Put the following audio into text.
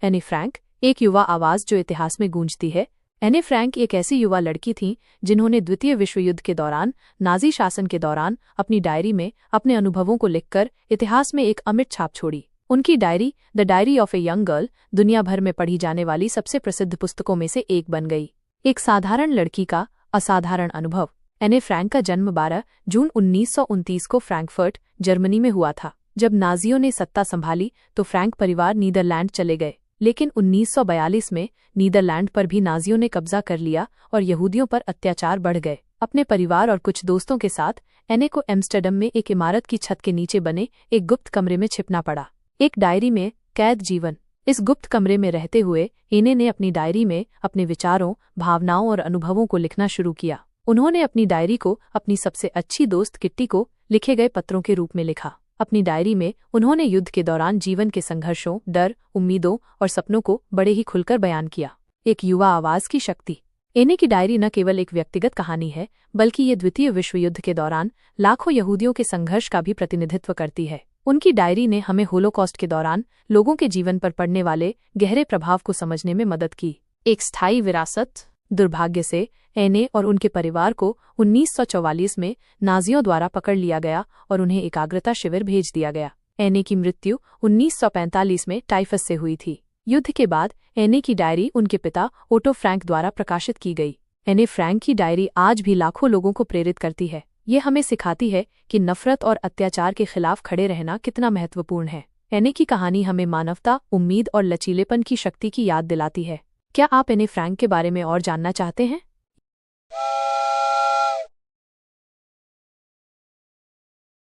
Anne Frank, एक युवा आवाज जो इतिहास में गूंजती है। एनी फ्रैंक एक ऐसी युवा लड़की थीं जिन्होंने द्वितीय विश्व युद्ध के दौरान नाजी शासन के दौरान अपनी डायरी में अपने अनुभवों को लिखकर इतिहास में एक अमिट छाप छोड़ी। उनकी diary, the diary of a young girl, दुनिया भर में पढ़ी जाने वाली सबसे प्रसिद्ध पुस्तकों में से एक बन गई। एक साधारण लड़की का असाधारण अनुभव। एने फ्रैंक का जन्म 12 जून 1929 को फ्रैंकफर्ट, जर्मनी में हुआ था। जब नाजियों ने सत्ता संभाली तो फ्रैंक परिवार नीदरलैंड चले गए, लेकिन 1942 में नीदरलैंड पर भी नाजियों ने कब्जा कर लिया और यहूदियों पर अत्याचार बढ़ गए। अपने परिवार और कुछ दोस्तों के साथ एने को एम्स्टर्डम में एक इमारत की छत के नीचे बने एक गुप्त कमरे में छिपना पड़ा। एक डायरी में कैद जीवन। इस गुप्त कमरे में रहते हुए एने ने अपनी डायरी में अपने विचारों, भावनाओं और अनुभवों को लिखना शुरू किया। उन्होंने अपनी डायरी को अपनी सबसे अच्छी दोस्त किट्टी को लिखे गए पत्रों के रूप में लिखा। अपनी डायरी में उन्होंने युद्ध के दौरान जीवन के संघर्षों, डर, उम्मीदों और सपनों को बड़े ही खुलकर बयान किया। एक युवा आवाज की शक्ति। एने की डायरी न केवल एक व्यक्तिगत कहानी है, बल्कि ये द्वितीय विश्व युद्ध के दौरान लाखों यहूदियों के संघर्ष का भी प्रतिनिधित्व करती है। उनकी डायरी ने हमें होलोकॉस्ट के दौरान लोगों के जीवन पर पड़ने वाले गहरे प्रभाव को समझने में मदद की। एक स्थायी विरासत। दुर्भाग्य से एने और उनके परिवार को 1944 में नाजियों द्वारा पकड़ लिया गया और उन्हें एकाग्रता शिविर भेज दिया गया। एने की मृत्यु 1945 में टाइफस से हुई थी। युद्ध के बाद एने की डायरी उनके पिता ओटो फ्रैंक द्वारा प्रकाशित की गई। एने फ्रैंक की डायरी आज भी लाखों लोगों को प्रेरित करती है। ये हमें सिखाती है कि नफरत और अत्याचार के खिलाफ खड़े रहना कितना महत्वपूर्ण है। एने की कहानी हमें मानवता, उम्मीद और लचीलेपन की शक्ति की याद दिलाती है। क्या आप एने फ्रैंक के बारे में और जानना चाहते हैं?